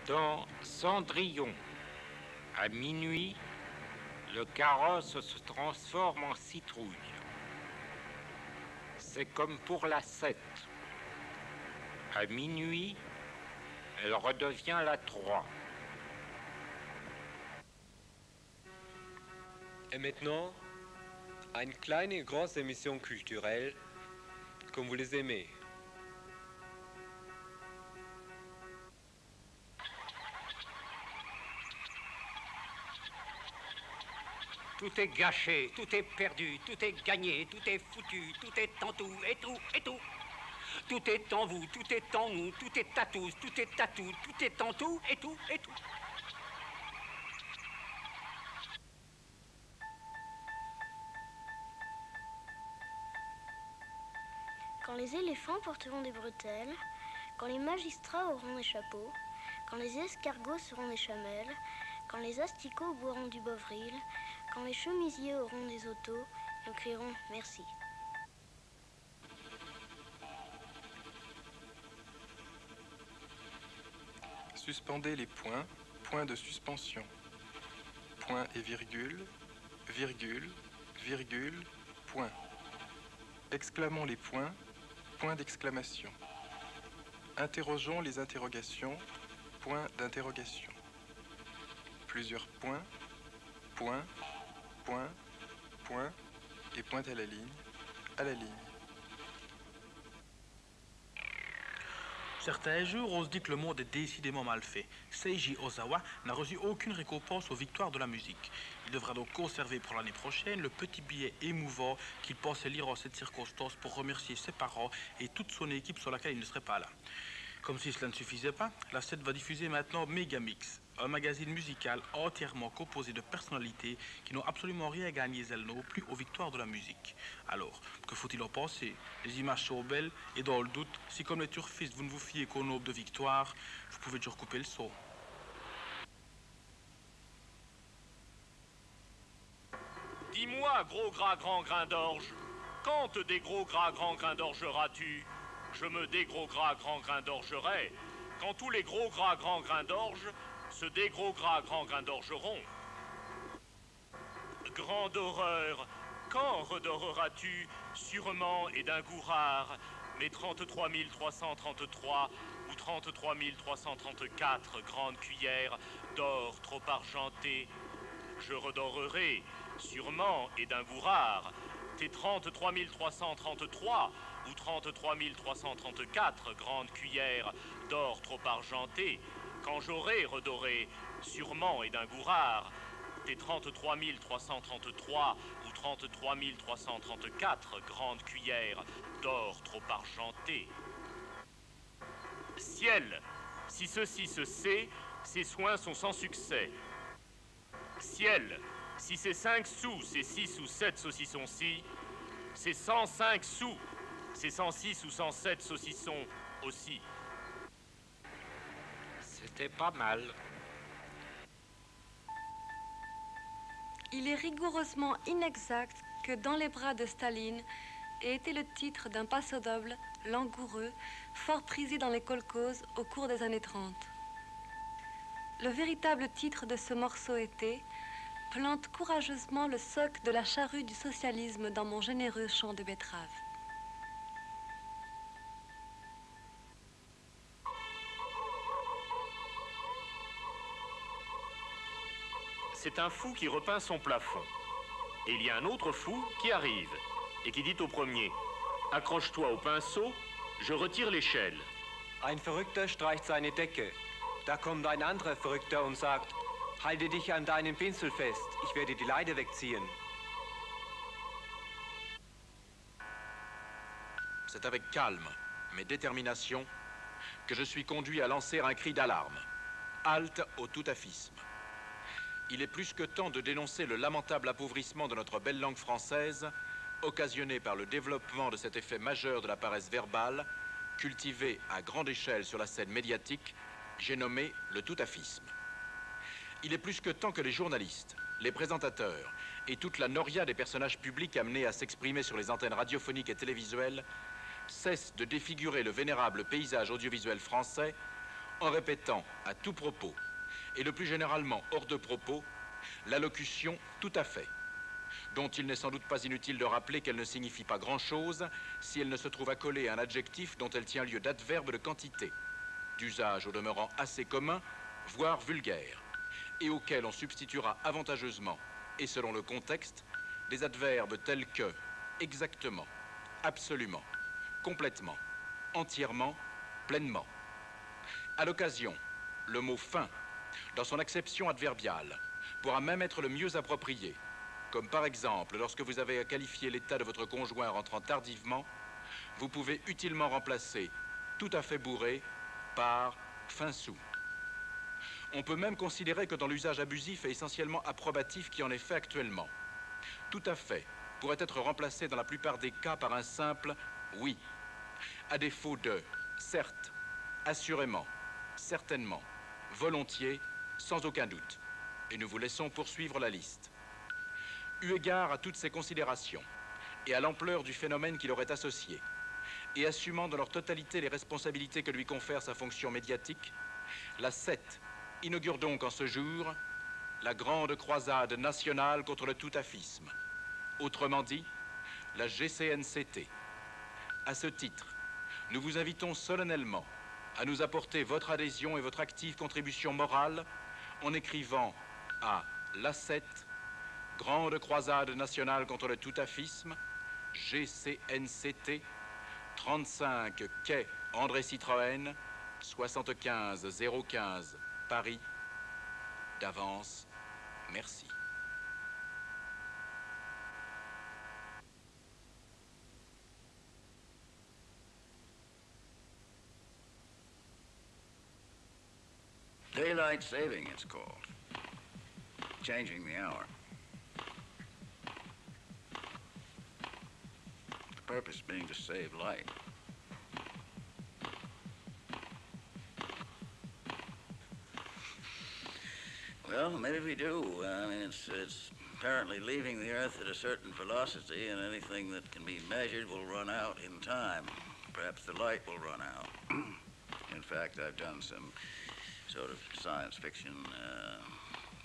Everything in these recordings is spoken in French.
Dans Cendrillon, à minuit, le carrosse se transforme en citrouille. C'est comme pour la 7. À minuit, elle redevient la 3. Et maintenant, une kleine et grosse émission culturelle, comme vous les aimez. Tout est gâché, tout est perdu, tout est gagné, tout est foutu, tout est en tout, et tout, et tout. Tout est en vous, tout est en nous, tout est à tous, tout est à tout, tout est en tout, et tout, et tout. Quand les éléphants porteront des bretelles, quand les magistrats auront des chapeaux, quand les escargots seront des chamelles, quand les asticots boiront du bovril, quand les chemisiers auront des autos, nous crierons merci. Suspendez les points, point de suspension. Point et virgule, virgule, virgule, point. Exclamons les points, point d'exclamation. Interrogeons les interrogations, point d'interrogation. Plusieurs points, point, point, point, et point à la ligne, à la ligne. Certains jours, on se dit que le monde est décidément mal fait. Seiji Ozawa n'a reçu aucune récompense aux victoires de la musique. Il devra donc conserver pour l'année prochaine le petit billet émouvant qu'il pensait lire en cette circonstance pour remercier ses parents et toute son équipe sur laquelle il ne serait pas là. Comme si cela ne suffisait pas, la 7 va diffuser maintenant Megamix, un magazine musical entièrement composé de personnalités qui n'ont absolument rien à gagner, elles non plus, aux victoires de la musique. Alors, que faut-il en penser? Les images sont belles, et dans le doute, si comme les turfistes vous ne vous fiez qu'au nombre de victoires, vous pouvez toujours couper le son. Dis-moi, gros gras grand grain d'orge, quand te des gros gras grand grain d'orgeras-tu? Je me dégros gras grand grain d'orgerai, quand tous les gros gras grand grain d'orge se dégros gras grand grain d'orgeront. Grande horreur, quand redoreras-tu sûrement et d'un goût rare mes 33 333 ou 33 334 grandes cuillères d'or trop argentées? Je redorerai sûrement et d'un goût rare tes 33 333 ou 33 334 grandes cuillères d'or trop argentées, quand j'aurai redoré sûrement et d'un goût rare tes 33 333 ou 33 334 grandes cuillères d'or trop argentées. Ciel, si ceci se sait, ces soins sont sans succès. Ciel, si c'est 5 sous, c'est 6 ou 7 saucissons-ci, c'est 105 sous, c'est 106 ou 107 saucissons aussi. C'était pas mal. Il est rigoureusement inexact que Dans les bras de Staline ait été le titre d'un passo-doble langoureux, fort prisé dans les kolkhozes au cours des années 30. Le véritable titre de ce morceau était « Plante courageusement le soc de la charrue du socialisme dans mon généreux champ de betteraves ». C'est un fou qui repeint son plafond. Et il y a un autre fou qui arrive et qui dit au premier: accroche-toi au pinceau, je retire l'échelle. Ein Verrückter streicht seine Decke. Da kommt ein anderer Verrückter und sagt, halte dich an deinen Pinsel fest, ich werde die Leiter wegziehen. C'est avec calme, mais détermination, que je suis conduit à lancer un cri d'alarme. Halte au tout-affisme. Il est plus que temps de dénoncer le lamentable appauvrissement de notre belle langue française, occasionné par le développement de cet effet majeur de la paresse verbale, cultivé à grande échelle sur la scène médiatique, j'ai nommé le tout-affisme. Il est plus que temps que les journalistes, les présentateurs et toute la noria des personnages publics amenés à s'exprimer sur les antennes radiophoniques et télévisuelles cessent de défigurer le vénérable paysage audiovisuel français en répétant à tout propos, et le plus généralement hors de propos, l'allocution « tout à fait », dont il n'est sans doute pas inutile de rappeler qu'elle ne signifie pas grand-chose si elle ne se trouve accolée à un adjectif dont elle tient lieu d'adverbe de quantité, d'usage au demeurant assez commun, voire vulgaire, et auquel on substituera avantageusement, et selon le contexte, des adverbes tels que exactement, absolument, complètement, entièrement, pleinement. À l'occasion, le mot fin, dans son acception adverbiale, pourra même être le mieux approprié, comme par exemple lorsque vous avez à qualifier l'état de votre conjoint rentrant tardivement, vous pouvez utilement remplacer tout à fait bourré par fin sous. On peut même considérer que dans l'usage abusif et essentiellement approbatif qui en est fait actuellement, tout à fait pourrait être remplacé dans la plupart des cas par un simple oui, à défaut de certes, assurément, certainement, volontiers, sans aucun doute. Et nous vous laissons poursuivre la liste. Eu égard à toutes ces considérations et à l'ampleur du phénomène qui leur est associé, et assumant dans leur totalité les responsabilités que lui confère sa fonction médiatique, la CET inaugure donc en ce jour la grande croisade nationale contre le tout-affisme, autrement dit, la GCNCT. À ce titre, nous vous invitons solennellement à nous apporter votre adhésion et votre active contribution morale en écrivant à la CET, Grande Croisade Nationale contre le tout-affisme, GCNCT, 35 quai André Citroën, 75 015 Paris. D'avance, merci. Daylight saving, it's called. Changing the hour. The purpose being to save light. Well, maybe we do. I mean, it's apparently leaving the Earth at a certain velocity, and anything that can be measured will run out in time. Perhaps the light will run out. In fact, I've done some sort of science fiction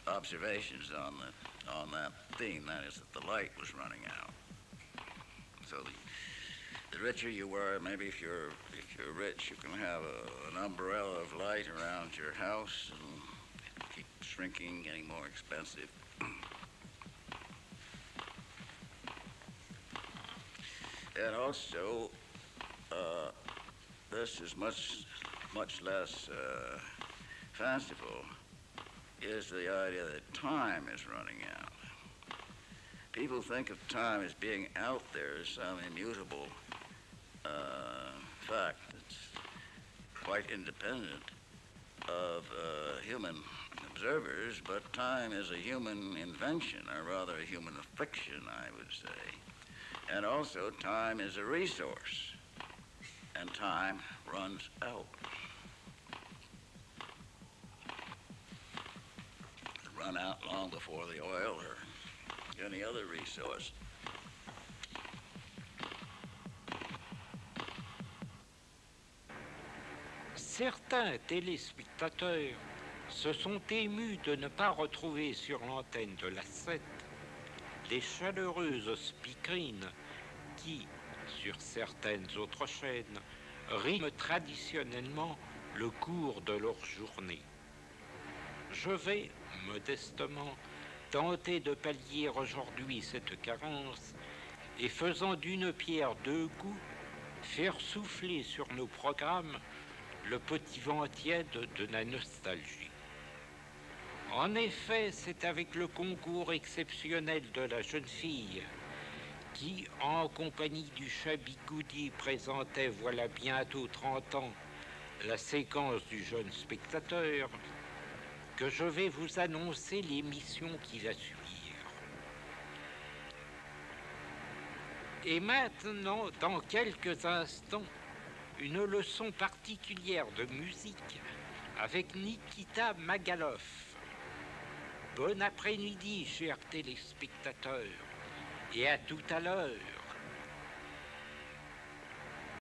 observations on that theme. That is, that the light was running out. So the richer you were, maybe if you're rich, you can have an umbrella of light around your house and keep shrinking, getting more expensive. And also, this is much less fanciful, is the idea that time is running out. People think of time as being out there as some immutable fact that's quite independent of human observers, but time is a human invention, or rather a human fiction, I would say. And also, time is a resource, and time runs out. Run out long before the oil or any other resource. Certains téléspectateurs se sont émus de ne pas retrouver sur l'antenne de la 7 les chaleureuses speakerines qui, sur certaines autres chaînes, rythment traditionnellement le cours de leur journée. Je vais, modestement, tenter de pallier aujourd'hui cette carence et, faisant d'une pierre deux coups, faire souffler sur nos programmes le petit vent tiède de la nostalgie. En effet, c'est avec le concours exceptionnel de la jeune fille qui, en compagnie du chat Bigoudi, présentait voilà bientôt 30 ans la séquence du jeune spectateur, que je vais vous annoncer l'émission qui va suivre. Et maintenant, dans quelques instants, une leçon particulière de musique avec Nikita Magaloff. Bon après-midi, chers téléspectateurs, et à tout à l'heure.